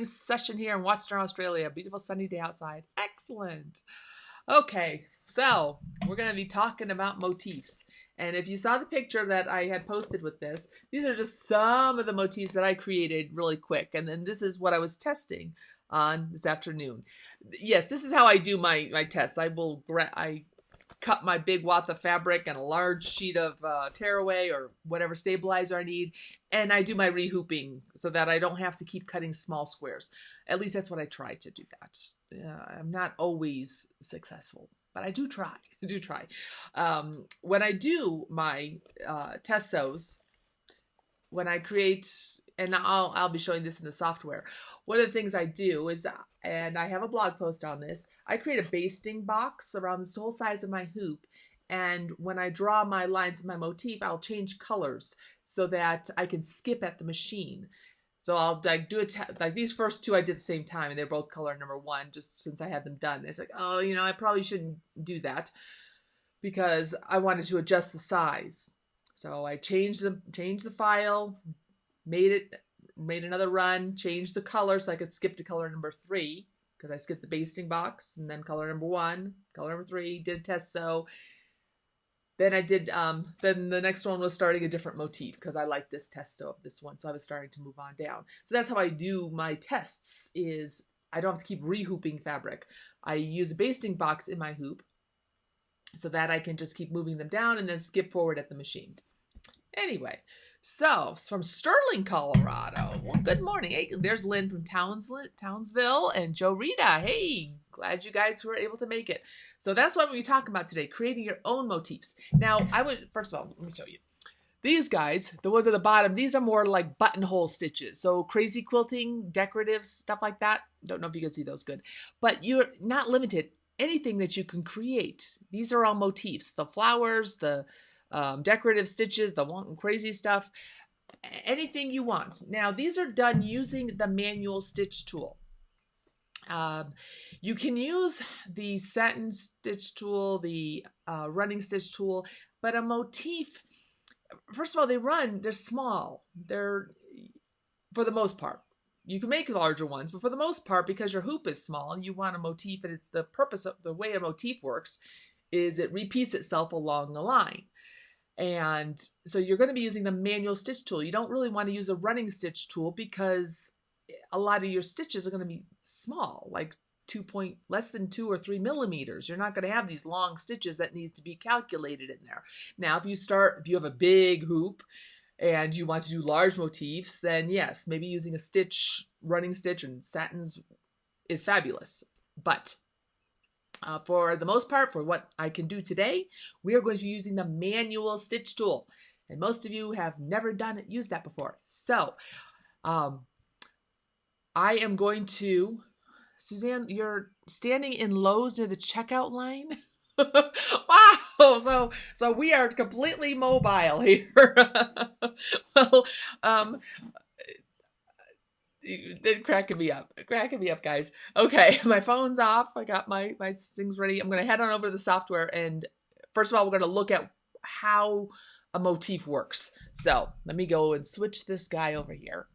Session here in Western Australia. Beautiful sunny day outside. Excellent. Okay, so we're going to be talking about motifs. And if you saw the picture that I had posted with this, these are just some of the motifs that I created really quick. And then this is what I was testing on this afternoon. Yes, this is how I do my tests. I cut my big watt of fabric and a large sheet of tearaway or whatever stabilizer I need, and I do my rehooping so that I don't have to keep cutting small squares. At least that's what I try to do that. I'm not always successful, but I do try. When I do my test sews, when I create, and I'll be showing this in the software, one of the things I do is, and I have a blog post on this, I create a basting box around the whole size of my hoop, and when I draw my lines of my motif, I'll change colors so that I can skip at the machine. So I'll do it like these first two I did at the same time, and they're both color number 1 just since I had them done. It's like, oh, I probably shouldn't do that because I wanted to adjust the size. So I changed the file, made another run, changed the color so I could skip to color number 3 because I skipped the basting box, and then color number 1, color number 3, did a test sew. Then I did, then the next one was starting a different motif because I like this test sew of this one, so I was starting to move on down. So that's how I do my tests, is I don't have to keep rehooping fabric. I use a basting box in my hoop so that I can just keep moving them down and then skip forward at the machine. Anyway, so from Sterling, Colorado. Well, good morning. Hey, there's Lynn from Townsville, and Joe Rita. Hey, glad you guys were able to make it. So that's what we're talking about today, creating your own motifs. Now, first of all, let me show you. These guys, the ones at the bottom, these are more like buttonhole stitches. So crazy quilting, decorative, stuff like that. Don't know if you can see those good. But you're not limited. Anything that you can create. These are all motifs. The flowers, the decorative stitches, the crazy stuff, anything you want. Now, these are done using the manual stitch tool. You can use the satin stitch tool, the running stitch tool, but a motif, first of all, they're small. They're, for the most part. You can make larger ones, but for the most part, because your hoop is small, you want a motif, and the purpose of the way a motif works is it repeats itself along the line. And so you're going to be using the manual stitch tool. You don't really want to use a running stitch tool because a lot of your stitches are going to be small, like less than 2 or 3 millimeters. You're not going to have these long stitches that needs to be calculated in there. Now, if you have a big hoop and you want to do large motifs, then yes, maybe using a running stitch and satins is fabulous. But for the most part, for what I can do today, we are going to be using the manual stitch tool. And most of you have never used that before. So I am going to, Suzanne, you're standing in Lowe's near the checkout line? Wow, so we are completely mobile here. Well, it's cracking me up, guys. Okay, my phone's off. I got my things ready. I'm going to head on over to the software, and first of all, we're going to look at how a motif works. So let me go and switch this guy over here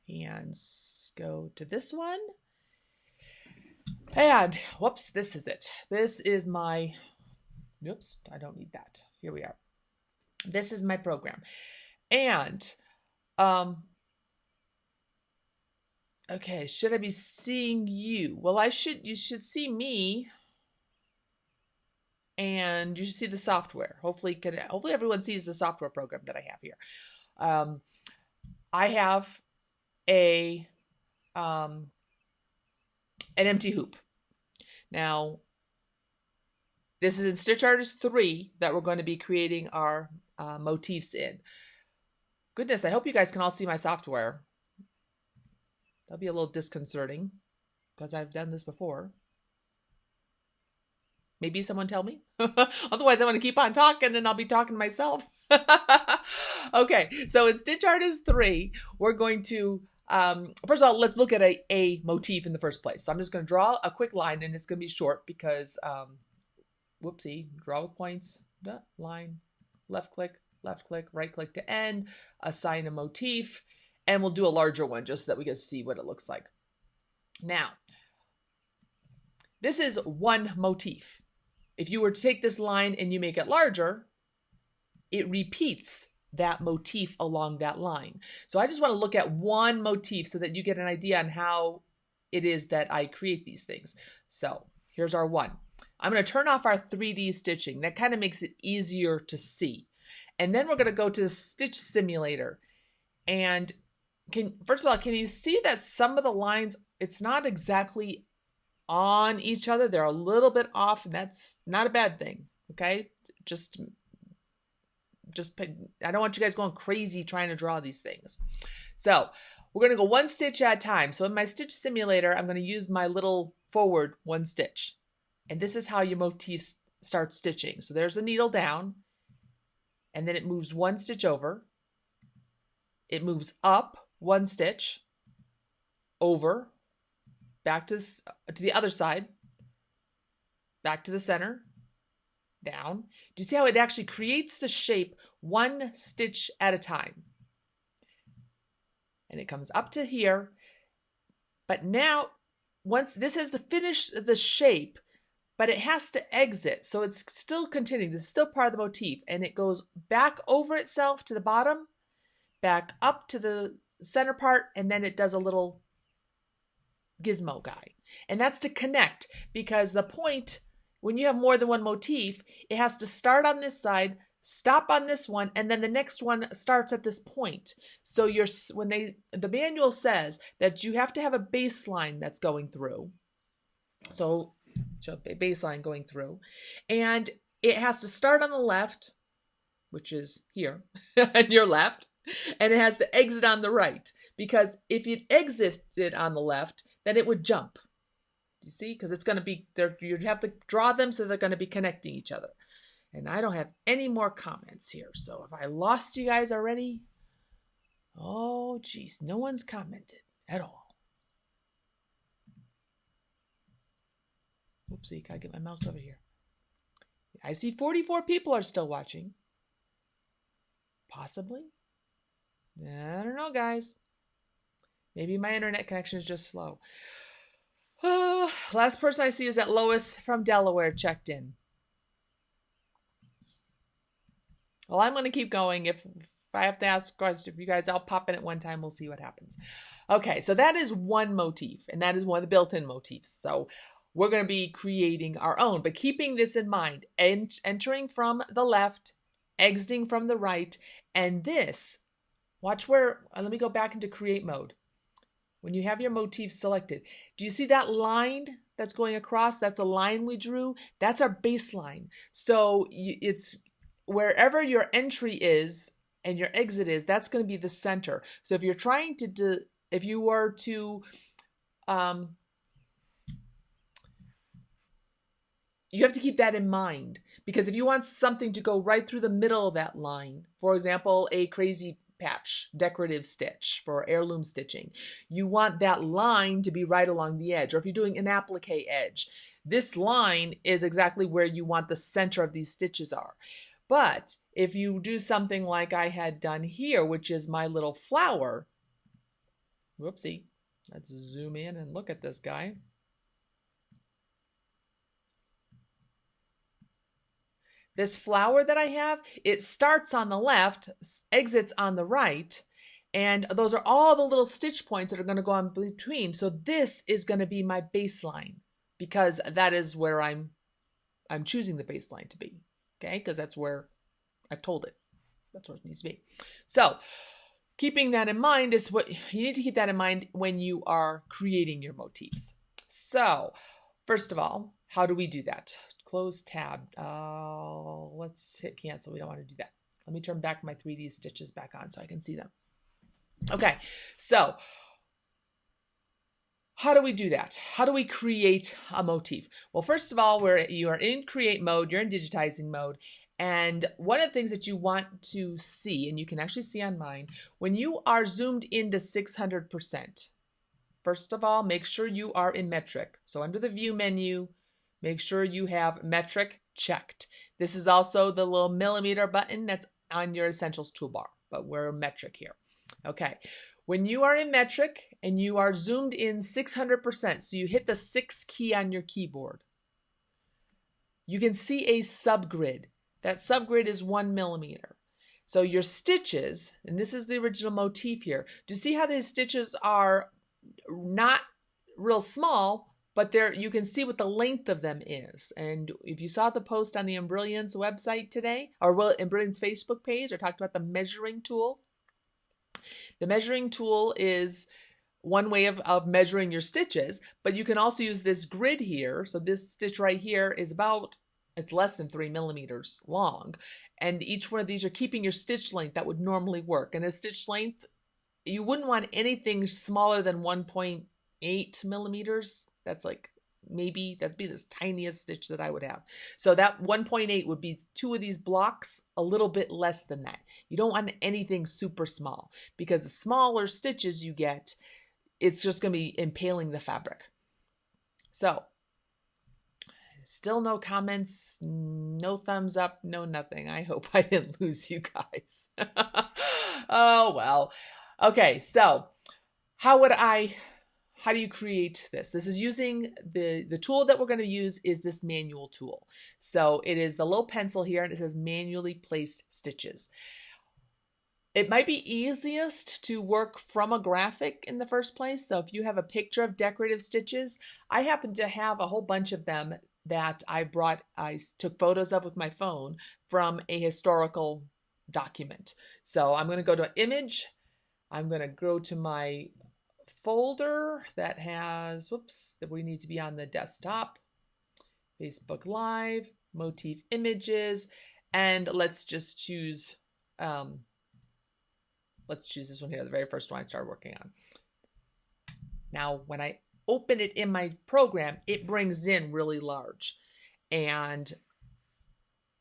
and go to this one. And whoops, this is it. This is my, oops, I don't need that. Here we are. This is my program. And, okay, should I be seeing you? Well, you should see me, and you should see the software. Hopefully everyone sees the software program that I have here. I have an empty hoop. Now, this is in StitchArtist 3 that we're going to be creating our motifs in. Goodness, I hope you guys can all see my software. That'll be a little disconcerting because I've done this before. Maybe someone tell me. Otherwise, I'm going to keep on talking and I'll be talking to myself. Okay, so in StitchArtist 3, we're going to, first of all, let's look at a motif in the first place. So I'm just going to draw a quick line, and it's going to be short because, whoopsie, draw with points, line, left click, right click to end, assign a motif, and we'll do a larger one just so that we can see what it looks like. Now, this is one motif. If you were to take this line and you make it larger, it repeats that motif along that line. So I just want to look at one motif so that you get an idea on how it is that I create these things. So here's our one. I'm going to turn off our 3D stitching. That kind of makes it easier to see. And then we're going to go to the Stitch Simulator. And first of all, can you see that some of the lines, it's not exactly on each other. They're a little bit off, and that's not a bad thing. Okay. Just I don't want you guys going crazy trying to draw these things. So we're going to go one stitch at a time. So in my Stitch Simulator, I'm going to use my little forward one stitch. And this is how your motifs start stitching. So there's a needle down, and then it moves one stitch over. It moves up one stitch, over, back to the other side, back to the center, down. Do you see how it actually creates the shape one stitch at a time? And it comes up to here. But now, once this is the shape, but it has to exit. So it's still continuing. This is still part of the motif. And it goes back over itself to the bottom, back up to the center part, and then it does a little gizmo guy. And that's to connect, because the point, when you have more than one motif, it has to start on this side, stop on this one, and then the next one starts at this point. So the manual says that you have to have a baseline that's going through. So a baseline going through, and it has to start on the left, which is here on your left, and it has to exit on the right, because if it exited on the left, then it would jump. You see, because it's going to be there. You have to draw them so they're going to be connecting each other. And I don't have any more comments here. So if I lost you guys already, oh geez, no one's commented at all. Oopsie, gotta get my mouse over here. I see 44 people are still watching. Possibly. I don't know, guys. Maybe my internet connection is just slow. Oh, last person I see is that Lois from Delaware checked in. Well, I'm going to keep going. If I have to ask questions, if you guys all pop in at one time, we'll see what happens. Okay, so that is one motif, and that is one of the built-in motifs. So we're going to be creating our own, but keeping this in mind, entering from the left, exiting from the right, and this, watch where, let me go back into create mode. When you have your motif selected, do you see that line that's going across? That's a line we drew. That's our baseline. So it's wherever your entry is and your exit is, that's going to be the center. So if you're trying to if you were to, you have to keep that in mind, because if you want something to go right through the middle of that line, for example, a crazy patch, decorative stitch for heirloom stitching, you want that line to be right along the edge. Or if you're doing an applique edge, this line is exactly where you want the center of these stitches are. But if you do something like I had done here, which is my little flower, whoopsie, let's zoom in and look at this guy. This flower that I have, it starts on the left, exits on the right, and those are all the little stitch points that are going to go in between. So this is going to be my baseline, because that is where I'm choosing the baseline to be, okay? Because that's where I've told it. That's where it needs to be. So keeping that in mind is what you need to keep that in mind when you are creating your motifs. So first of all, how do we do that? Close tab. Let's hit cancel. We don't want to do that. Let me turn back my 3D stitches back on so I can see them. Okay, so how do we do that? How do we create a motif? Well, first of all, you are in create mode, you're in digitizing mode, and one of the things that you want to see, and you can actually see on mine, when you are zoomed into 600%, first of all, make sure you are in metric. So under the view menu, make sure you have metric checked. This is also the little millimeter button that's on your essentials toolbar, but we're metric here. Okay. When you are in metric and you are zoomed in 600%, so you hit the 6 key on your keyboard, you can see a subgrid. That subgrid is 1 millimeter. So your stitches, and this is the original motif here, do you see how these stitches are not real small, but you can see what the length of them is. And if you saw the post on the Embrilliance website today, or Embrilliance Facebook page, I talked about the measuring tool. The measuring tool is one way of measuring your stitches, but you can also use this grid here. So this stitch right here is it's less than 3 millimeters long. And each one of these, you're keeping your stitch length that would normally work. And a stitch length, you wouldn't want anything smaller than 1.8 millimeters. That's like, maybe that'd be this tiniest stitch that I would have. So that 1.8 would be 2 of these blocks, a little bit less than that. You don't want anything super small, because the smaller stitches you get, it's just going to be impaling the fabric. So still no comments, no thumbs up, no nothing. I hope I didn't lose you guys. Oh, well. Okay, so how do you create this? This is using the tool that we're going to use is this manual tool. So it is the little pencil here, and it says manually placed stitches. It might be easiest to work from a graphic in the first place. So if you have a picture of decorative stitches, I happen to have a whole bunch of them that I took photos of with my phone from a historical document. So I'm going to go to image. I'm going to go to my folder that has, that we need to be on the desktop, Facebook Live, motif images, and let's just choose, let's choose this one here, the very first one I started working on. Now, when I open it in my program, it brings in really large. And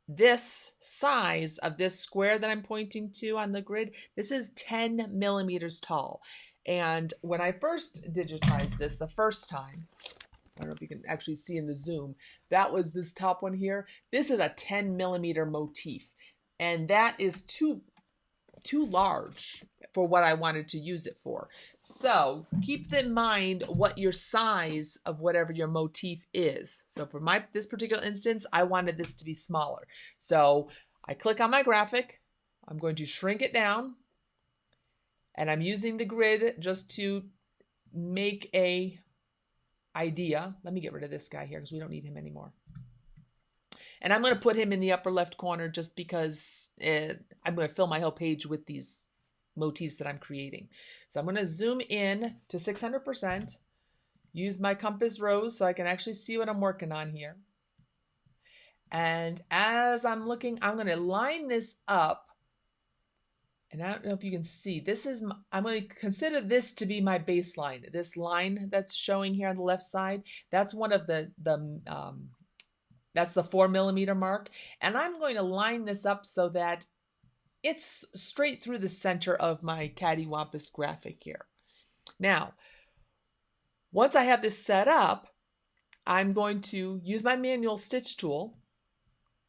this size of this square that I'm pointing to on the grid, this is 10 millimeters tall. And when I first digitized this the first time, I don't know if you can actually see in the zoom, that was this top one here. This is a 10 millimeter motif. And that is too large for what I wanted to use it for. So keep in mind what your size of whatever your motif is. So for this particular instance, I wanted this to be smaller. So I click on my graphic. I'm going to shrink it down. And I'm using the grid just to make a idea. Let me get rid of this guy here because we don't need him anymore. And I'm going to put him in the upper left corner just because I'm going to fill my whole page with these motifs that I'm creating. So I'm going to zoom in to 600%, use my compass rose so I can actually see what I'm working on here. And as I'm looking, I'm going to line this up. And I don't know if you can see, I'm going to consider this to be my baseline. This line that's showing here on the left side, that's one of that's the 4 millimeter mark. And I'm going to line this up so that it's straight through the center of my cattywampus graphic here. Now, once I have this set up, I'm going to use my manual stitch tool,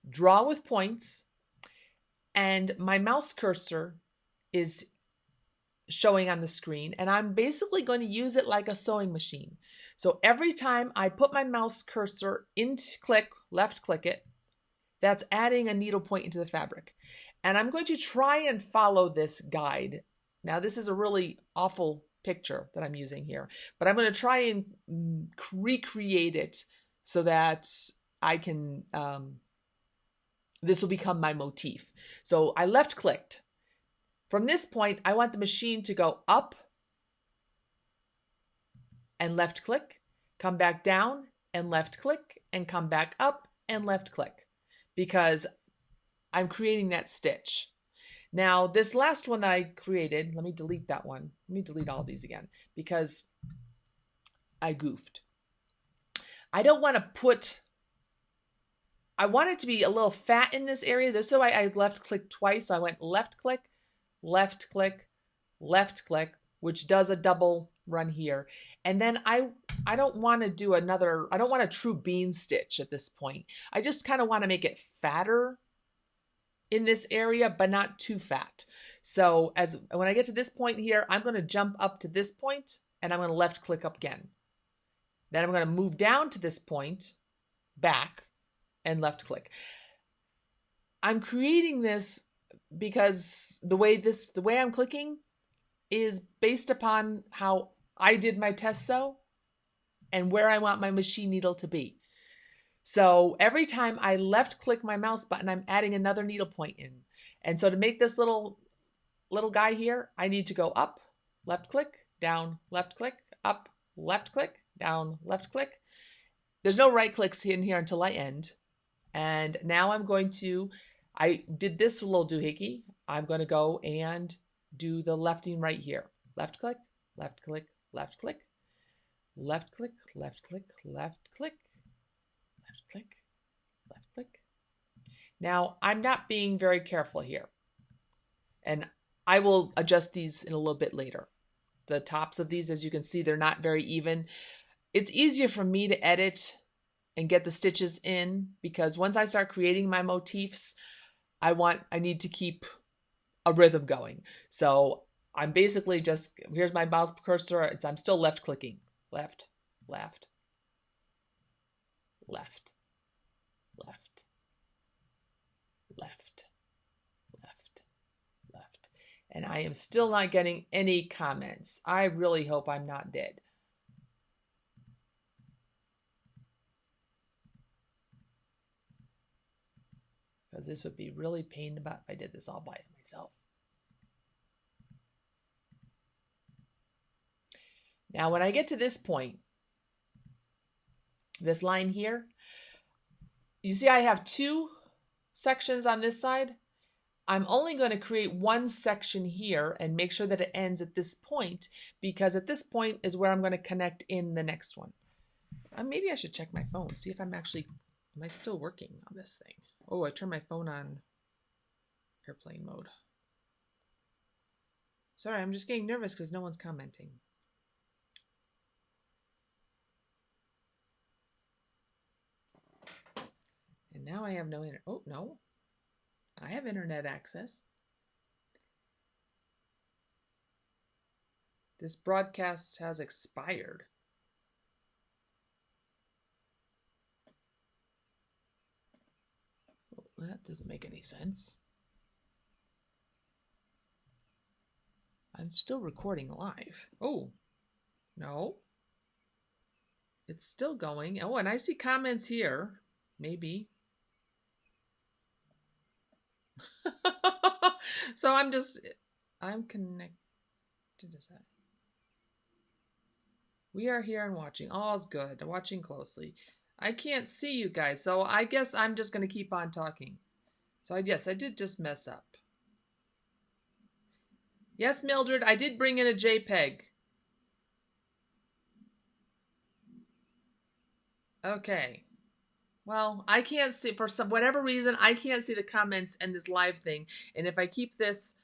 draw with points, and my mouse cursor is showing on the screen, and I'm basically going to use it like a sewing machine. So every time I put my mouse cursor into left click it, that's adding a needle point into the fabric. And I'm going to try and follow this guide. Now this is a really awful picture that I'm using here, but I'm going to try and recreate it so that I can, this will become my motif. So I left clicked. From this point, I want the machine to go up and left click, come back down and left click, and come back up and left click, because I'm creating that stitch. Now, this last one that I created, let me delete that one. Let me delete all these again because I goofed. I don't want to I want it to be a little fat in this area. This is why I left click twice. So I went left click, left click, left click, which does a double run here. And then I don't want to do I don't want a true bean stitch at this point. I just kind of want to make it fatter in this area, but not too fat. So when I get to this point here, I'm going to jump up to this point and I'm going to left click up again. Then I'm going to move down to this point, back, and left click. I'm creating this because the way I'm clicking is based upon how I did my test sew and where I want my machine needle to be. So every time I left click my mouse button, I'm adding another needle point in. And so to make this little guy here, I need to go up, left click, down, left click, up, left click, down, left click. There's no right clicks in here until I end. And now I did this little doohickey. I'm going to go and do the lefting right here. Left click, left click, left click, left click, left click, left click, left click, left click. Now, I'm not being very careful here. And I will adjust these in a little bit later. The tops of these, as you can see, they're not very even. It's easier for me to edit and get the stitches in because once I start creating my motifs, I need to keep a rhythm going. So I'm basically just, here's my mouse cursor. I'm still left clicking. Left, left, left, left, left, left, left. And I am still not getting any comments. I really hope I'm not dead. Because this would be really pain in the butt if I did this all by myself. Now, when I get to this point, this line here, you see I have two sections on this side. I'm only going to create one section here and make sure that it ends at this point because at this point is where I'm going to connect in the next one. Maybe I should check my phone, see if am I still working on this thing? Oh, I turned my phone on airplane mode. Sorry, I'm just getting nervous because no one's commenting. And now I have no internet. Oh, no. I have internet access. This broadcast has expired. Well, that doesn't make any sense. I'm still recording live. Oh, no. It's still going. Oh, and I see comments here. Maybe. So I'm connected to that. We are here and watching. All's good. Watching closely. I can't see you guys, so I guess I'm just going to keep on talking. So yes, I did just mess up. Yes, Mildred, I did bring in a JPEG. Okay. Well, I can't see, for whatever reason, I can't see the comments and this live thing. And if I keep this,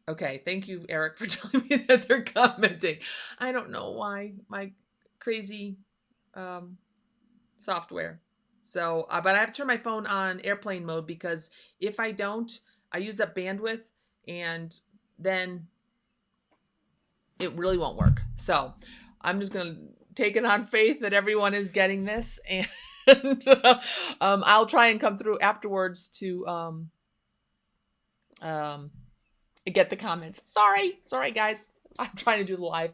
okay, thank you, Eric, for telling me that they're commenting. I don't know why, my crazy software. So, but I have to turn my phone on airplane mode because if I don't, I use up bandwidth and then it really won't work. So I'm just going to take it on faith that everyone is getting this and I'll try and come through afterwards to get the comments. Sorry guys. I'm trying to do the live.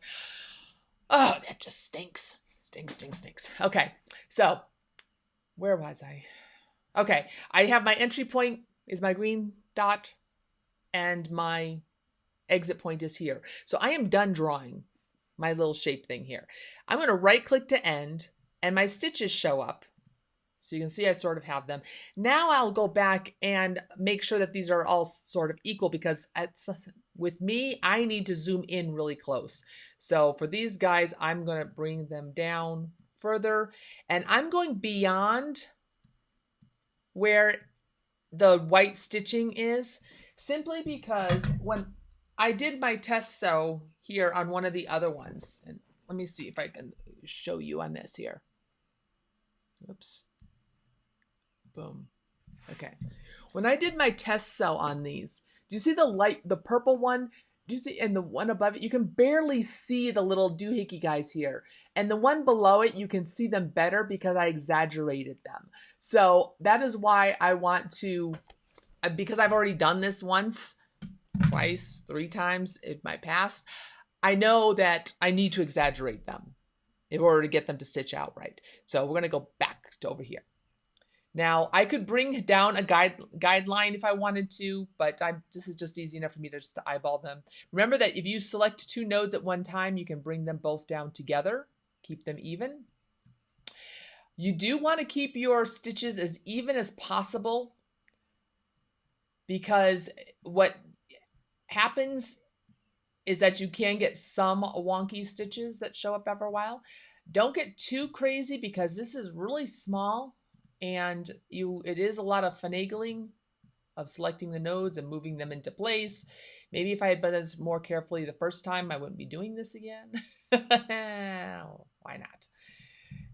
Oh, that just stinks. Stinks. Okay. So where was I? Okay. I have my entry point is my green dot and my exit point is here. So I am done drawing my little shape thing here. I'm going to right click to end and my stitches show up. So you can see I sort of have them. Now I'll go back and make sure that these are all sort of equal because with me, I need to zoom in really close. So for these guys, I'm going to bring them down further and I'm going beyond where the white stitching is simply because when I did my test sew here on one of the other ones, and let me see if I can show you on this here. Oops. Boom. Okay. When I did my test cell on these, do you see the purple one? Do you see, and the one above it, you can barely see the little doohickey guys here. And the one below it, you can see them better because I exaggerated them. So that is why I want to, because I've already done this once, twice, 3 times in my past, I know that I need to exaggerate them in order to get them to stitch out right. So we're going to go back to over here. Now, I could bring down a guideline if I wanted to, but this is just easy enough for me to just eyeball them. Remember that if you select 2 nodes at one time, you can bring them both down together, keep them even. You do want to keep your stitches as even as possible, because what happens is that you can get some wonky stitches that show up after a while. Don't get too crazy because this is really small. And it is a lot of finagling of selecting the nodes and moving them into place. Maybe if I had done this more carefully the first time, I wouldn't be doing this again. Why not?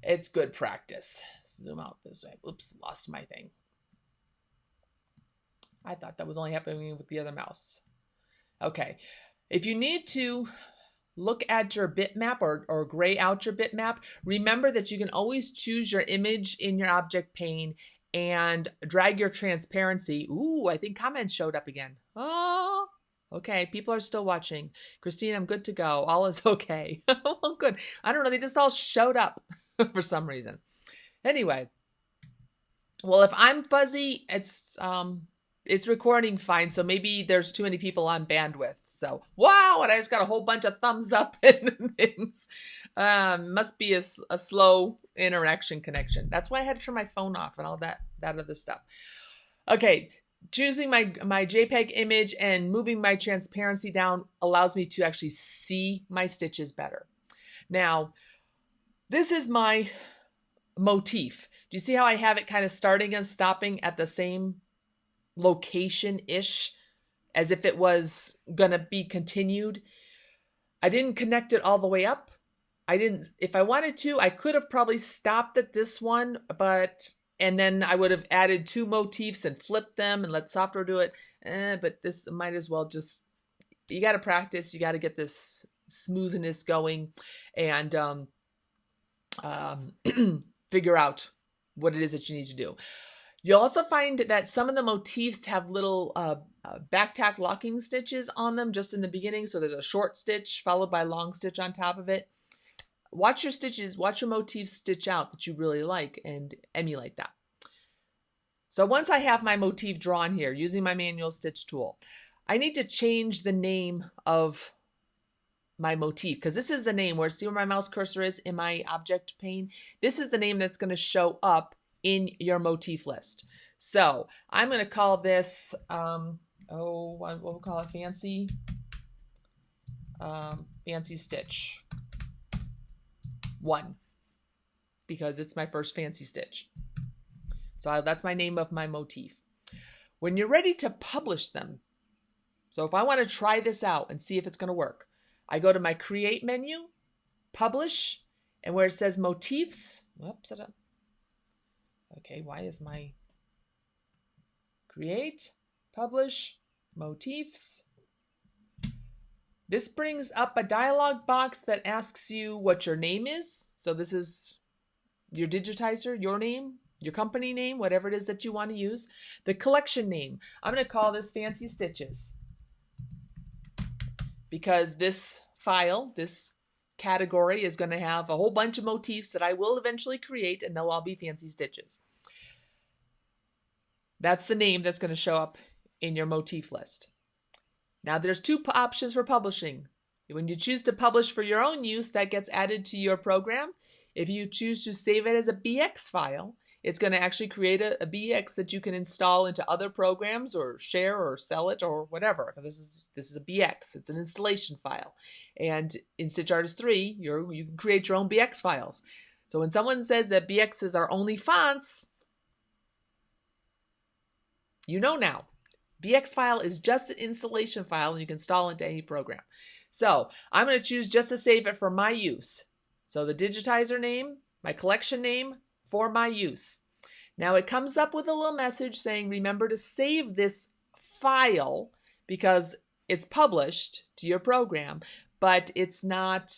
It's good practice. Zoom out this way. Oops, lost my thing. I thought that was only happening with the other mouse. Okay, if you need to look at your bitmap or gray out your bitmap, remember that you can always choose your image in your object pane and drag your transparency. Ooh, I think comments showed up again. Oh, okay. People are still watching. Christine, I'm good to go. All is okay. Well, good. I don't know. They just all showed up for some reason. Anyway, well, if I'm fuzzy, it's recording fine, so maybe there's too many people on bandwidth. So, wow, and I just got a whole bunch of thumbs up and things. Must be a slow interaction connection. That's why I had to turn my phone off and all that other stuff. Okay, choosing my JPEG image and moving my transparency down allows me to actually see my stitches better. Now, this is my motif. Do you see how I have it kind of starting and stopping at the same location-ish, as if it was gonna be continued? I didn't connect it all the way up. If I wanted to, I could have probably stopped at this one, and then I would have added 2 motifs and flipped them and let software do it. But this might as well just, you got to practice. You got to get this smoothness going and figure out what it is that you need to do. You'll also find that some of the motifs have little back tack locking stitches on them just in the beginning. So there's a short stitch followed by a long stitch on top of it. Watch your stitches, watch your motifs stitch out that you really like and emulate that. So once I have my motif drawn here using my manual stitch tool, I need to change the name of my motif, because this is the name where, see where my mouse cursor is in my object pane? This is the name that's going to show up in your motif list. So I'm going to call this, what we'll call it, fancy stitch 1, because it's my first fancy stitch. So that's my name of my motif. When you're ready to publish them, so if I want to try this out and see if it's going to work, I go to my create menu, publish, and where it says motifs, whoops, okay, why is my create, publish, motifs? This brings up a dialog box that asks you what your name is. So this is your digitizer, your name, your company name, whatever it is that you want to use. The collection name, I'm going to call this Fancy Stitches, because this file, this category, is going to have a whole bunch of motifs that I will eventually create, and they'll all be Fancy Stitches. That's the name that's going to show up in your motif list. Now there's 2 options for publishing. When you choose to publish for your own use, that gets added to your program. If you choose to save it as a BX file, it's going to actually create a BX that you can install into other programs or share or sell it or whatever, because this is a BX. It's an installation file. And in StitchArtist 3, you can create your own BX files. So when someone says that BXs are only fonts, you know now. BX file is just an installation file and you can install it into any program. So I'm going to choose just to save it for my use. So the digitizer name, my collection name, for my use. Now it comes up with a little message saying, remember to save this file because it's published to your program, but it's not,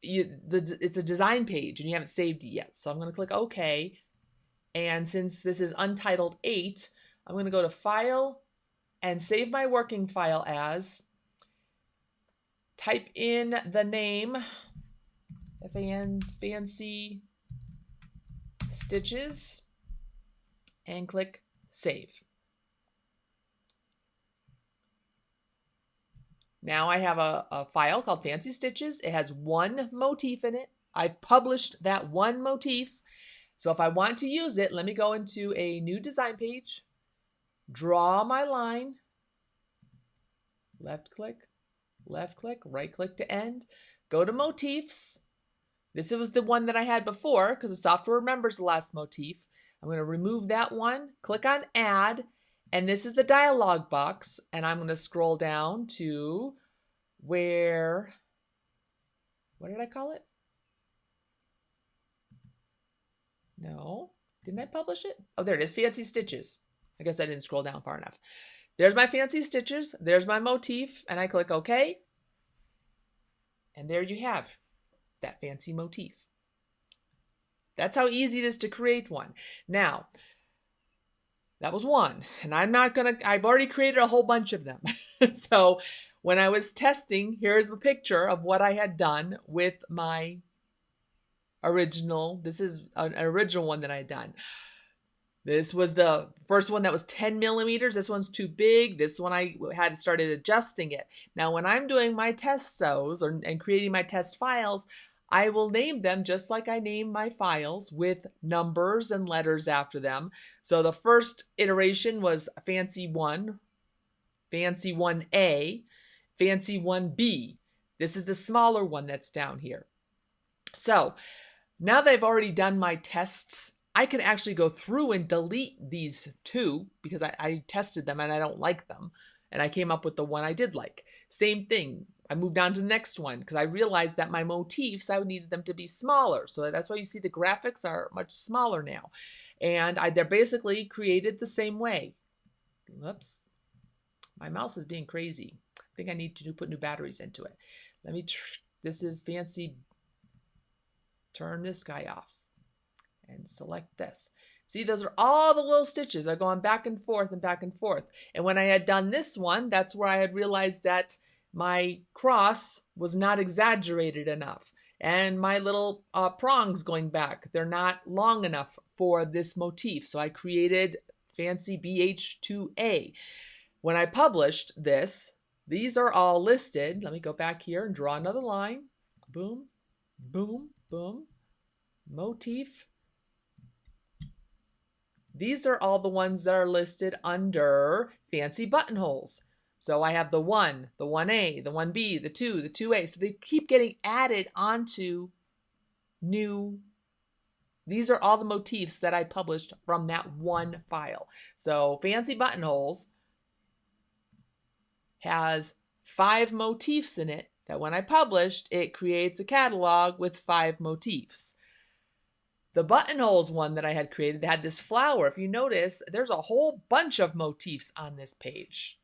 it's a design page and you haven't saved it yet. So I'm going to click OK. And since this is Untitled 8, I'm going to go to File and save my working file as, type in the name, Fancy Stitches, and click Save. Now I have a file called Fancy Stitches. It has one motif in it. I've published that one motif. So if I want to use it, let me go into a new design page, draw my line, left click, right click to end, go to Motifs. This was the one that I had before because the software remembers the last motif. I'm going to remove that one, click on Add, and this is the dialog box, and I'm going to scroll down to where, what did I call it? No, didn't I publish it? Oh, there it is, Fancy Stitches. I guess I didn't scroll down far enough. There's my Fancy Stitches, there's my motif, and I click OK. And there you have that fancy motif. That's how easy it is to create one. Now, that was one, and I've already created a whole bunch of them. So when I was testing, here's a picture of what I had done with my original. This is an original one that I had done. This was the first one that was 10 millimeters. This one's too big. This one I had started adjusting it. Now, when I'm doing my test sews and creating my test files, I will name them just like I name my files with numbers and letters after them. So the first iteration was Fancy 1, Fancy 1A, Fancy 1B. This is the smaller one that's down here. So now that I've already done my tests, I can actually go through and delete these two because I tested them and I don't like them. And I came up with the one I did like. Same thing. I moved on to the next one because I realized that my motifs, I needed them to be smaller. So that's why you see the graphics are much smaller now. And they're basically created the same way. Whoops. My mouse is being crazy. I think I need to put new batteries into it. This is Fancy. Turn this guy off and select this. See, those are all the little stitches. They're going back and forth and back and forth. And when I had done this one, that's where I had realized that my cross was not exaggerated enough. And my little prongs going back, they're not long enough for this motif. So I created Fancy BH2A. When I published this, these are all listed. Let me go back here and draw another line. Boom, boom, boom. Motif. These are all the ones that are listed under Fancy Buttonholes. So I have the 1, the 1A, the 1B, the 2, the 2A. So they keep getting added onto new. These are all the motifs that I published from that one file. So Fancy Buttonholes has 5 motifs in it that when I published, it creates a catalog with 5 motifs. The buttonholes one that I had created had this flower. If you notice, there's a whole bunch of motifs on this page.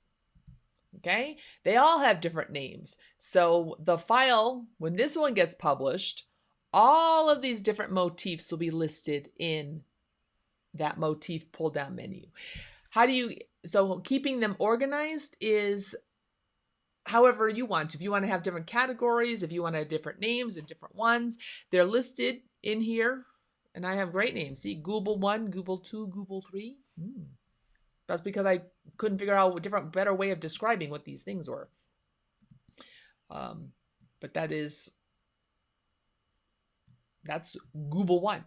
Okay? They all have different names. So the file, when this one gets published, all of these different motifs will be listed in that motif pull down menu. So keeping them organized is however you want. If you want to have different categories, if you want to have different names and different ones, they're listed in here. And I have great names. See, Google 1, Google 2, Google 3. That's because I couldn't figure out a better way of describing what these things were. But that's Google 1.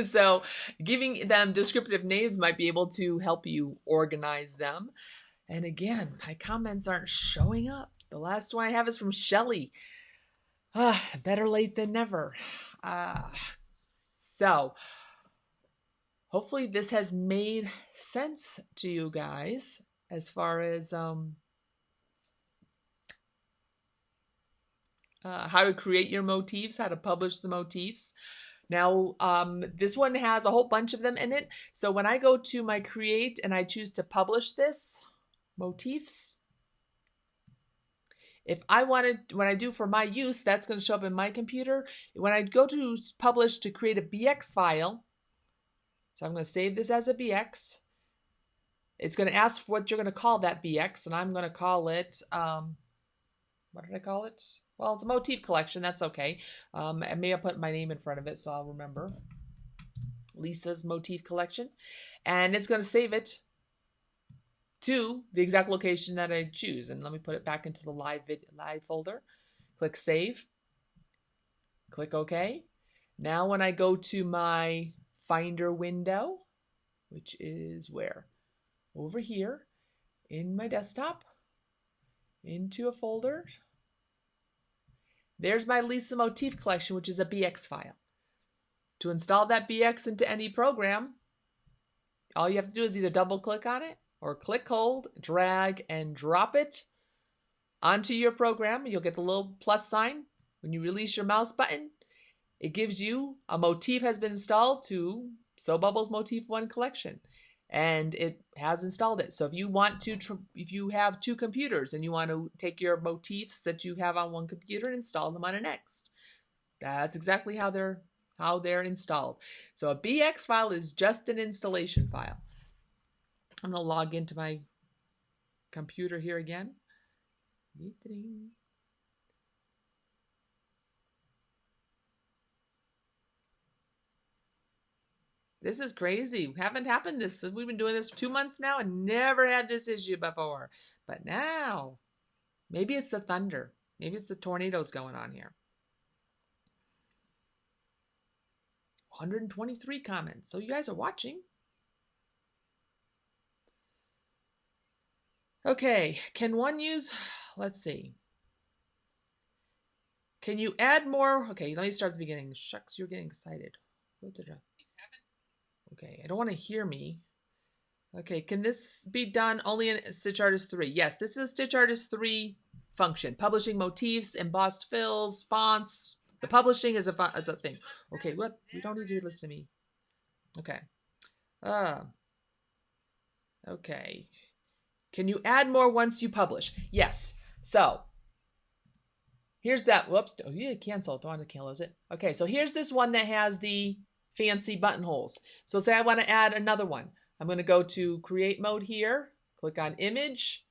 So giving them descriptive names might be able to help you organize them. And again, my comments aren't showing up. The last one I have is from Shelly. Better late than never. So hopefully this has made sense to you guys as far as how to create your motifs, how to publish the motifs. Now, this one has a whole bunch of them in it. So when I go to my create and I choose to publish this, motifs, if I wanted, when I do for my use, that's going to show up in my computer. When I go to publish to create a BX file, so I'm going to save this as a BX. It's going to ask what you're going to call that BX, and I'm going to call it, what did I call it? Well, it's a motif collection. That's okay. I may have put my name in front of it, so I'll remember. Lisa's motif collection. And it's going to save it to the exact location that I choose. And let me put it back into the live folder. Click Save. Click OK. Now when I go to my Finder window, which is where? Over here in my desktop, into a folder. There's my Lisa motif collection, which is a BX file. To install that BX into any program, all you have to do is either double click on it or click, hold, drag, and drop it onto your program. You'll get the little plus sign. When you release your mouse button, it gives you a motif has been installed to Sew Bubbles Motif 1 collection. And it has installed it. So if you want to, if you have two computers and you want to take your motifs that you have on one computer and install them on a next, that's exactly how they're installed. So a BX file is just an installation file. I'm going to log into my computer here again. This is crazy. Haven't happened this. We've been doing this 2 months now and never had this issue before. But now, maybe it's the thunder. Maybe it's the tornadoes going on here. 123 comments. So you guys are watching. Okay, can one use, let's see. Can you add more? Okay, let me start at the beginning. Shucks, you're getting excited. Okay, I don't want to hear me. Okay, can this be done only in StitchArtist 3? Yes, this is StitchArtist 3 function. Publishing motifs, embossed fills, fonts. The publishing is a thing. Okay, what? You don't need to listen to me. Okay. Okay. Can you add more once you publish? Yes. So, here's that. Whoops. Oh, yeah, cancel. Don't want to close it. Okay, so here's this one that has the fancy buttonholes. So say I want to add another one. I'm going to go to create mode here, click on image,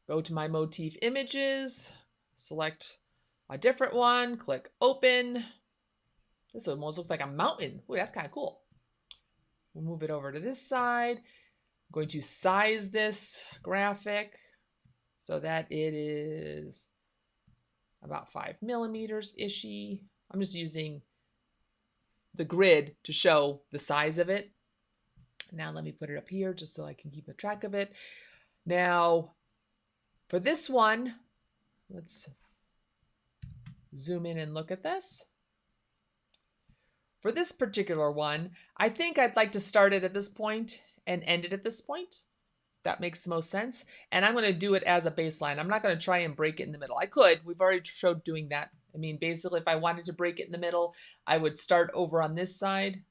go to my motif images, select a different one, click open. This almost looks like a mountain. Ooh, that's kind of cool. We'll move it over to this side. I'm going to size this graphic so that it is about 5 millimeters-ishy. I'm just using the grid to show the size of it. Now let me put it up here just so I can keep a track of it. Now for this one, let's zoom in and look at this. For this particular one, I think I'd like to start it at this point and end it at this point. That makes the most sense. And I'm going to do it as a baseline. I'm not going to try and break it in the middle. I could. We've already showed doing that. I mean, basically, if I wanted to break it in the middle, I would start over on this side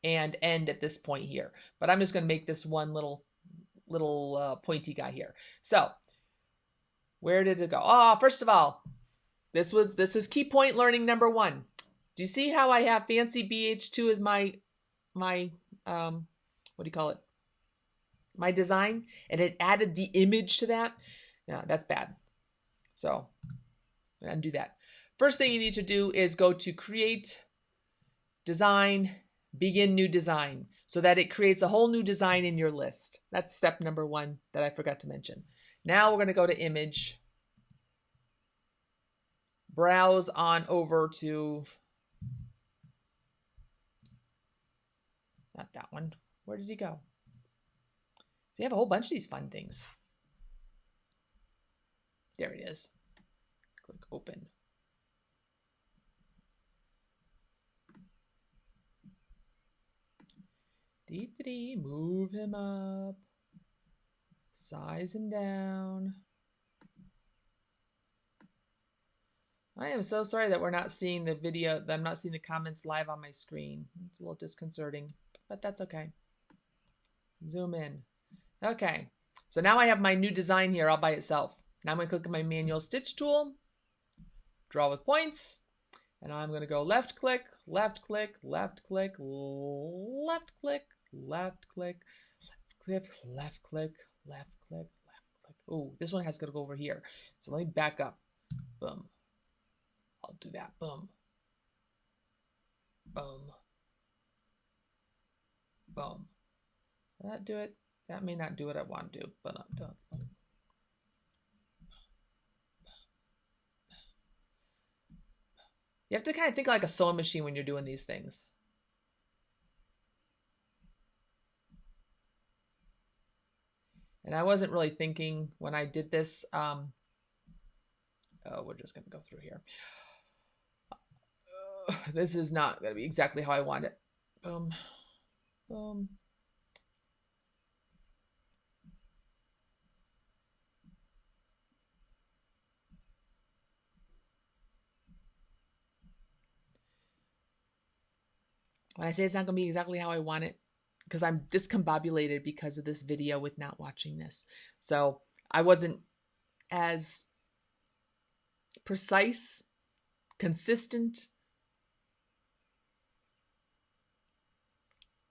and end at this point here. But I'm just going to make this one little pointy guy here. So, where did it go? Oh, first of all, this is key point learning number 1. Do you see how I have fancy BH2 as my what do you call it? My design, and it added the image to that? No, that's bad. So, undo that. First thing you need to do is go to create, design, begin new design, so that it creates a whole new design in your list. That's step number 1 that I forgot to mention. Now we're going to go to image, browse on over to, not that one. Where did he go? So you have a whole bunch of these fun things. There it is. Click open. Move him up. Size him down. I am so sorry that we're not seeing the video, that I'm not seeing the comments live on my screen. It's a little disconcerting, but that's okay. Zoom in. Okay, so now I have my new design here all by itself. Now I'm going to click on my manual stitch tool, draw with points, and I'm going to go left click, left click, left click, left click, left click, left click, left click, left click, left click. Oh, this one has to go over here. So let me back up. Boom. I'll do that. Boom. Boom. Boom. Will that do it? That may not do what I want to do, but I'm done. You have to kind of think like a sewing machine when you're doing these things. And I wasn't really thinking when I did this. Oh, we're just going to go through here. This is not going to be exactly how I want it. Boom. Boom. When I say it's not going to be exactly how I want it, because I'm discombobulated because of this video with not watching this. So I wasn't as precise, consistent.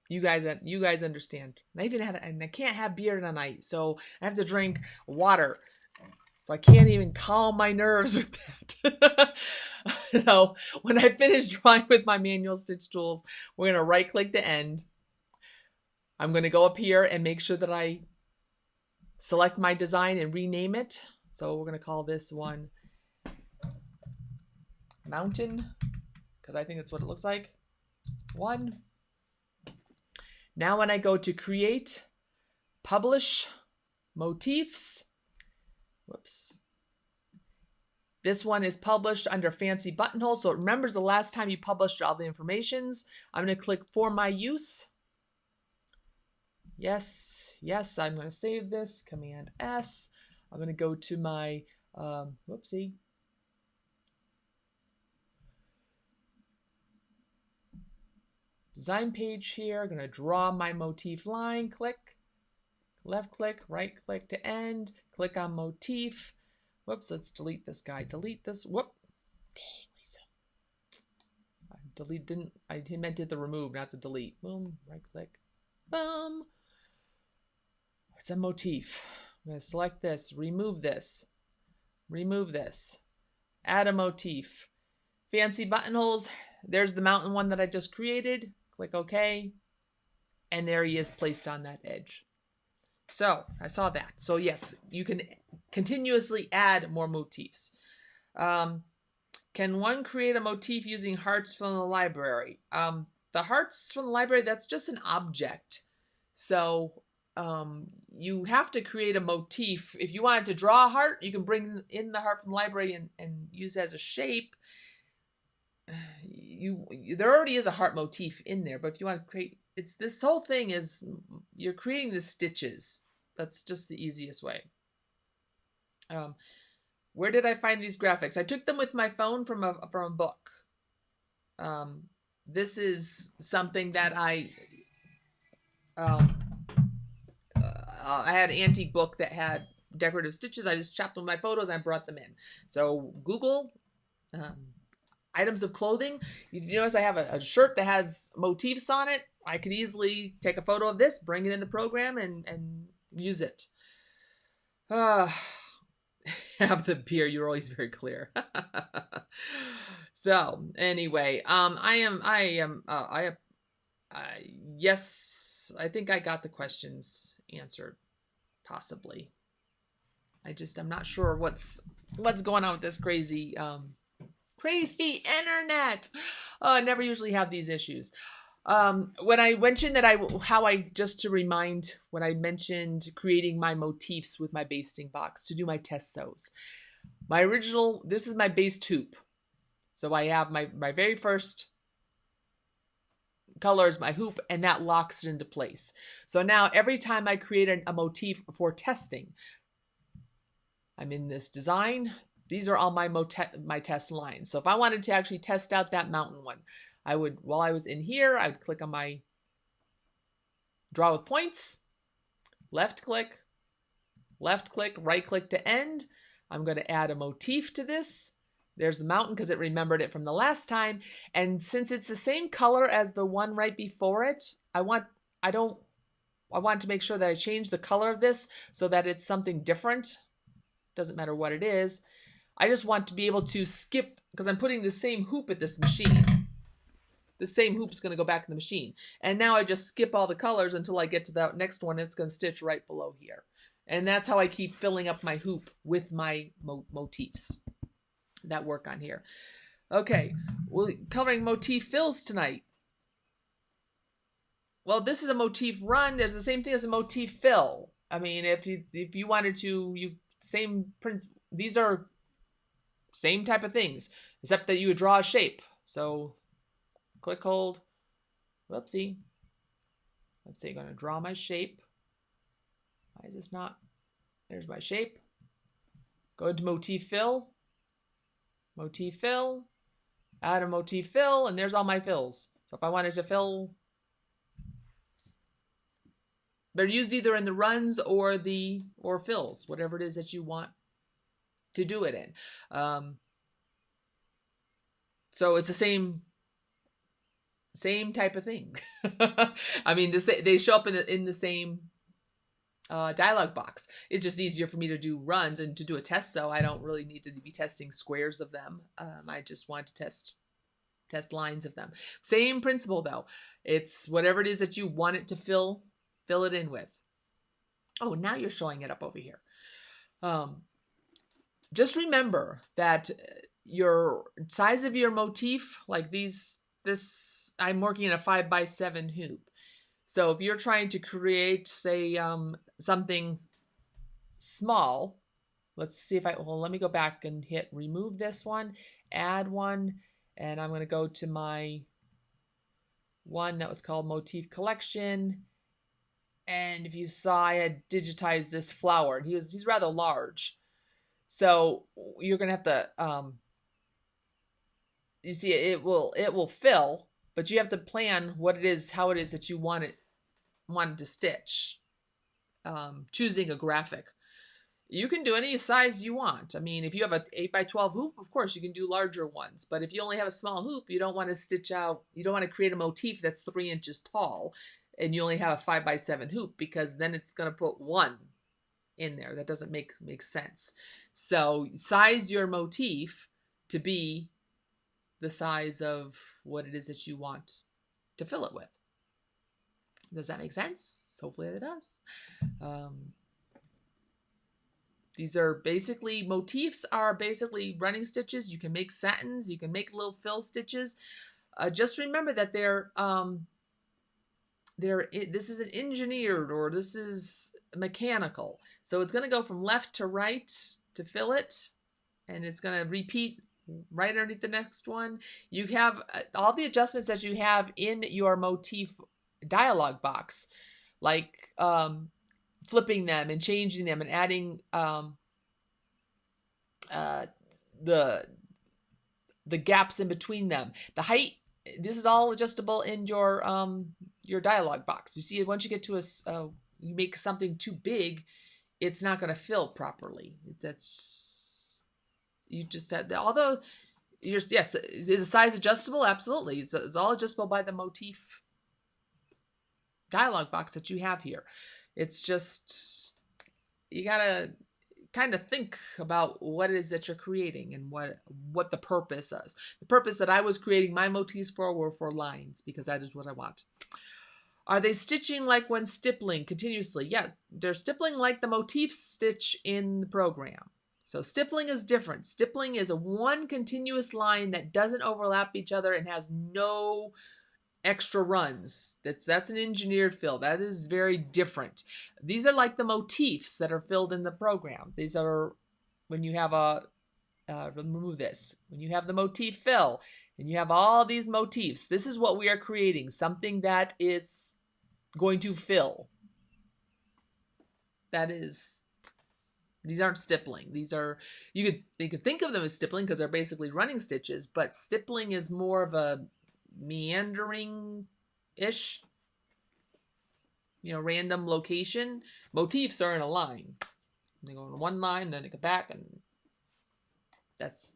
You guys understand. And I even had, and I can't have beer tonight, so I have to drink water. So I can't even calm my nerves with that. So when I finish drawing with my manual stitch tools, we're going to right click to end. I'm going to go up here and make sure that I select my design and rename it. So we're going to call this one Mountain, because I think that's what it looks like. 1. Now when I go to create, publish, motifs, whoops. This one is published under fancy buttonhole, so it remembers the last time you published all the informations. I'm going to click for my use. Yes, yes, I'm going to save this. Command S. I'm going to go to my, whoopsie. Design page here. I'm going to draw my motif line. Click, left click, right click to end. Click on motif. Whoops, let's delete this guy. Delete this. Whoop. Dang, Lisa. I meant to hit the remove, not the delete. Boom, right click. Boom. It's a motif. I'm going to select this, remove this, add a motif. Fancy buttonholes. There's the mountain one that I just created. Click OK. And there he is placed on that edge. So I saw that. So yes, you can continuously add more motifs. Can one create a motif using hearts from the library? The hearts from the library, that's just an object. So you have to create a motif. If you wanted to draw a heart, you can bring in the heart from the library and use it as a shape. There already is a heart motif in there, but if you want to create, this whole thing is you're creating the stitches. That's just the easiest way. Where did I find these graphics? I took them with my phone from a book. This is something that I had an antique book that had decorative stitches. I just chopped them with my photos and I brought them in. So Google items of clothing. You notice I have a shirt that has motifs on it. I could easily take a photo of this, bring it in the program, and use it. Have the beer. You're always very clear. So anyway, yes, I think I got the questions answered, possibly. I'm not sure what's going on with this crazy crazy internet. I never usually have these issues. When I mentioned that just to remind, when I mentioned creating my motifs with my basting box to do my test sews, this is my base hoop. So I have my very first color is my hoop, and that locks it into place. So now every time I create a motif for testing, I'm in this design. these are all my test lines. So if I wanted to actually test out that mountain one, I would, while I was in here, I would click on my draw with points, left click, right click to end. I'm going to add a motif to this. There's the mountain because it remembered it from the last time. And since it's the same color as the one right before it, I want to make sure that I change the color of this so that it's something different. Doesn't matter what it is. I just want to be able to skip, because I'm putting the same hoop at this machine. The same hoop is going to go back in the machine. And now I just skip all the colors until I get to that next one. It's going to stitch right below here. And that's how I keep filling up my hoop with my motifs that work on here. Okay, we're covering motif fills tonight. Well, this is a motif run. There's the same thing as a motif fill. I mean, if you wanted to, these are same type of things, except that you would draw a shape. So click, hold, whoopsie. Let's say I'm going to draw my shape. Why is this not? There's my shape. Go into motif fill, add a motif fill, and there's all my fills. So if I wanted to fill, they're used either in the runs or fills, whatever it is that you want to do it in. So it's the same type of thing. I mean, they show up in the same dialog box. It's just easier for me to do runs and to do a test, so I don't really need to be testing squares of them. I just want to test lines of them. Same principle though. It's whatever it is that you want it to fill it in with. Oh, now you're showing it up over here. Just remember that your size of your motif, like this, I'm working in a 5x7 hoop. So if you're trying to create, say, something small, let's see if let me go back and hit remove this one, add one, and I'm going to go to my one that was called Motif Collection. And if you saw, I had digitized this flower, and he's rather large. So you're going to have to, you see, it will fill, but you have to plan what it is, how it is that you want it to stitch. Choosing a graphic. You can do any size you want. I mean, if you have an 8x12 hoop, of course you can do larger ones. But if you only have a small hoop, you don't want to stitch out, you don't want to create a motif that's 3 inches tall and you only have a 5x7 hoop, because then it's going to put one in there. That doesn't make sense. So size your motif to be the size of what it is that you want to fill it with. Does that make sense? Hopefully it does. These are basically, motifs are basically running stitches. You can make satins, you can make little fill stitches. Just remember that this is an engineered, or this is mechanical. So it's going to go from left to right to fill it, and it's going to repeat right underneath the next one. You have all the adjustments that you have in your motif dialog box, like flipping them and changing them and adding the gaps in between them, the height. This is all adjustable in your dialog box. You see, once you get to you make something too big, it's not going to fill properly. You just had, although yes, is the size adjustable? Absolutely. It's all adjustable by the motif dialog box that you have here. It's just, you gotta kind of think about what it is that you're creating and what the purpose is. The purpose that I was creating my motifs for were for lines, because that is what I want. Are they stitching like when stippling continuously? Yeah, they're stippling like the motif stitch in the program. So stippling is different. Stippling is a one continuous line that doesn't overlap each other and has no extra runs. That's an engineered fill. That is very different. These are like the motifs that are filled in the program. These are when you have remove this. When you have the motif fill and you have all these motifs, this is what we are creating. Something that is going to fill. That is These aren't stippling. These are, you could think of them as stippling because they're basically running stitches, but stippling is more of a meandering-ish, random location. Motifs are in a line. They go in one line, then they go back, and that's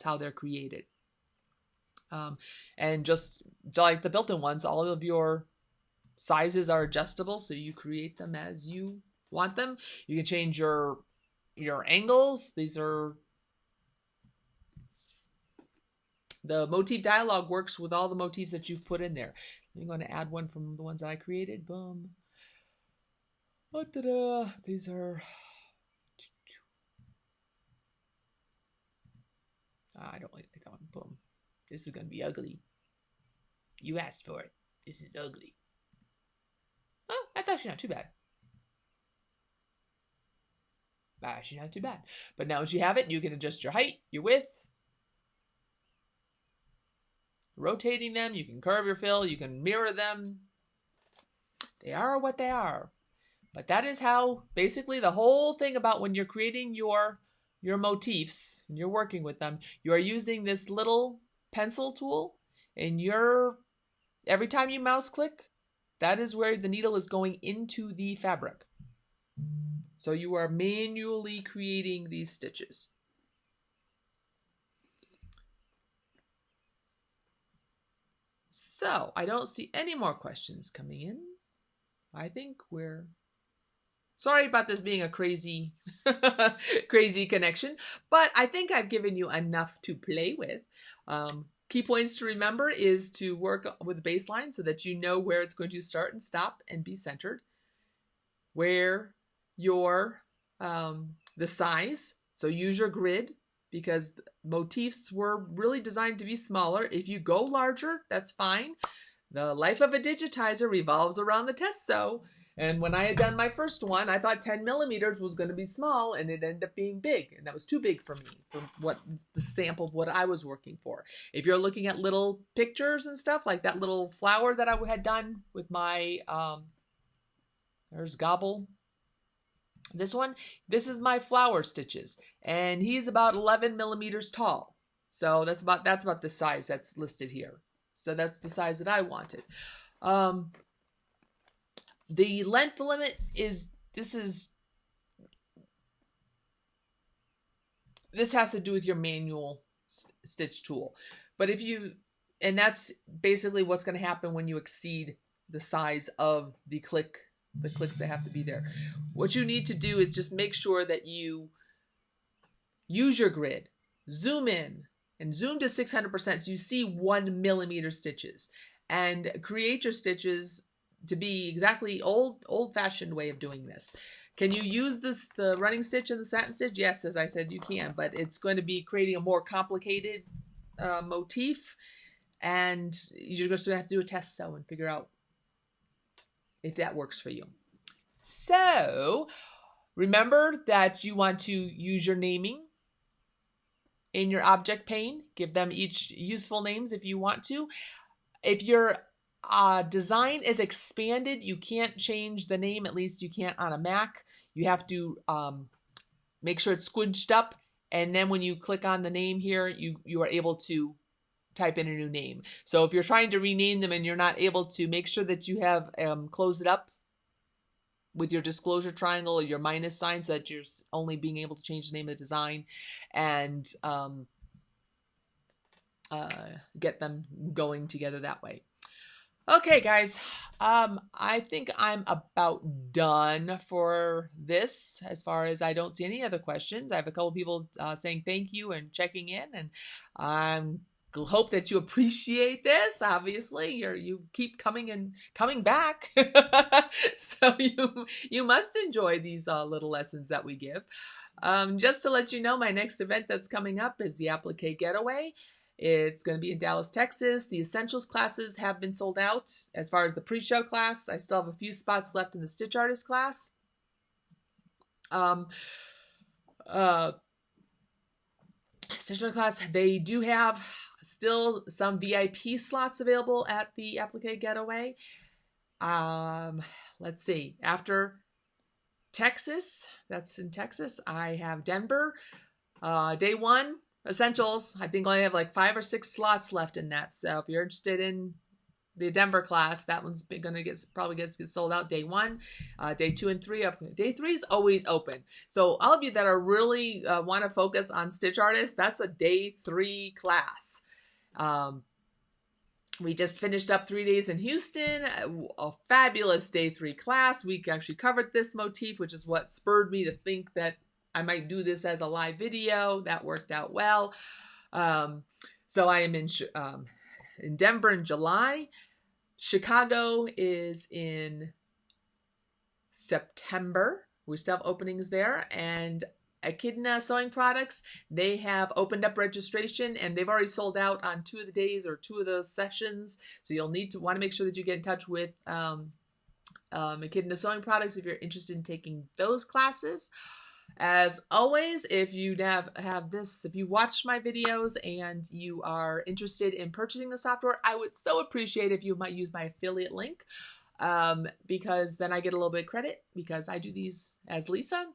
how they're created. And just like the built-in ones, all of your sizes are adjustable, so you create them as you want them. You can change your angles. These are, the motif dialog works with all the motifs that you've put in there. I'm going to add one from the ones that I created. Boom. These are, I don't like that one. Boom. This is going to be ugly. You asked for it. This is ugly. Oh, that's actually not too bad. Actually not too bad. But now that you have it, you can adjust your height, your width, rotating them. You can curve your fill. You can mirror them. They are what they are. But that is how, basically, the whole thing about when you're creating your motifs and you're working with them, you are using this little pencil tool, and every time you mouse click, that is where the needle is going into the fabric. So you are manually creating these stitches. So I don't see any more questions coming in. I think we're... Sorry about this being a crazy, crazy connection, but I think I've given you enough to play with. Key points to remember is to work with the baseline so that you know where it's going to start and stop and be centered. Where your, the size, so use your grid, because motifs were really designed to be smaller. If you go larger, that's fine. The life of a digitizer revolves around the test sew. And when I had done my first one, I thought 10 millimeters was going to be small, and it ended up being big. And that was too big for me, for what the sample of what I was working for. If you're looking at little pictures and stuff, like that little flower that I had done with my, there's Gobble. This is my flower stitches. And he's about 11 millimeters tall. So that's about the size that's listed here. So that's the size that I wanted. The length limit is, this has to do with your manual stitch tool. But and that's basically what's going to happen when you exceed the size of the clicks that have to be there. What you need to do is just make sure that you use your grid, zoom in, and zoom to 600% so you see 1 millimeter stitches, and create your stitches to be exactly old-fashioned way of doing this. Can you use the running stitch and the satin stitch? Yes, as I said, you can, but it's going to be creating a more complicated motif, and you're just going to have to do a test sew and figure out if that works for you. So remember that you want to use your naming in your object pane. Give them each useful names if you want to. If your design is expanded, you can't change the name. At least you can't on a Mac. You have to make sure it's squidged up, and then when you click on the name here, you are able to type in a new name. So if you're trying to rename them and you're not able to, make sure that you have closed it up with your disclosure triangle or your minus sign, so that you're only being able to change the name of the design, and get them going together that way. Okay, guys, I think I'm about done for this, as far as I don't see any other questions. I have a couple people saying thank you and checking in, and I hope that you appreciate this. Obviously, you keep coming back, so you must enjoy these little lessons that we give. Just to let you know, my next event that's coming up is the Applique Getaway. It's going to be in Dallas, Texas. The Essentials classes have been sold out. As far as the pre-show class, I still have a few spots left in the Stitch Artist class. Stitch Artist class, they do have still some VIP slots available at the Applique Getaway. Let's see. After Texas. That's in Texas. I have Denver. Day 1, essentials. I think I only have like 5 or 6 slots left in that. So if you're interested in the Denver class, that one's gonna probably get sold out day 1. Day 2 and 3 day 3 is always open. So all of you that are really want to focus on Stitch Artist, that's a day 3 class. We just finished up 3 days in Houston, a fabulous day 3 class. We actually covered this motif, which is what spurred me to think that I might do this as a live video. That worked out well. So I am in Denver in July. Chicago is in September. We still have openings there. And Echidna Sewing Products, they have opened up registration and they've already sold out on 2 of the days or 2 of those sessions. So you'll want to make sure that you get in touch with Echidna Sewing Products if you're interested in taking those classes. As always, if you if you watched my videos and you are interested in purchasing the software, I would so appreciate if you might use my affiliate link, because then I get a little bit of credit because I do these as Lisa.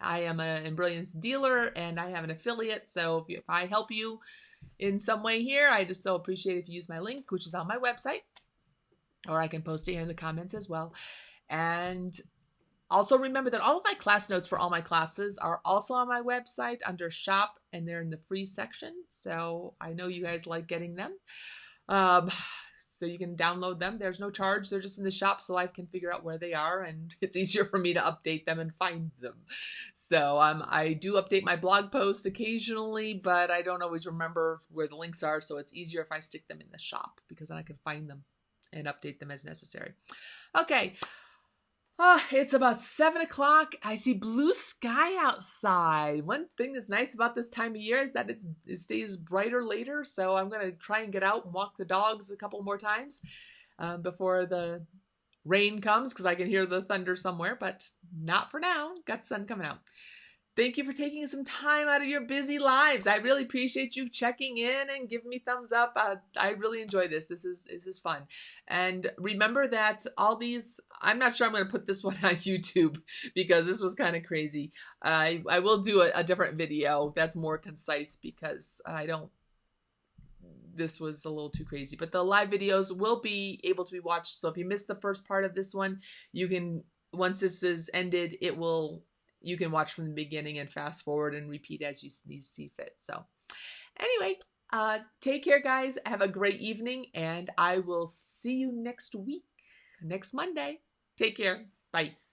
I am an Embrilliance dealer and I have an affiliate. So if I help you in some way here, I just so appreciate if you use my link, which is on my website, or I can post it here in the comments as well. And also remember that all of my class notes for all my classes are also on my website under shop, and they're in the free section. So I know you guys like getting them. So you can download them. There's no charge. They're just in the shop so I can figure out where they are, and it's easier for me to update them and find them. So I do update my blog posts occasionally, but I don't always remember where the links are. So it's easier if I stick them in the shop because then I can find them and update them as necessary. Okay. It's about 7 o'clock. I see blue sky outside. One thing that's nice about this time of year is that it stays brighter later. So I'm going to try and get out and walk the dogs a couple more times before the rain comes, because I can hear the thunder somewhere, but not for now. Got the sun coming out. Thank you for taking some time out of your busy lives. I really appreciate you checking in and giving me thumbs up. I really enjoy this. This is fun. And remember that all these, I'm not sure I'm going to put this one on YouTube because this was kind of crazy. I will do a different video that's more concise because this was a little too crazy. But the live videos will be able to be watched. So if you missed the first part of this one, you can, once this is ended, you can watch from the beginning and fast forward and repeat as you see fit. So anyway, take care, guys. Have a great evening, and I will see you next week, next Monday. Take care. Bye.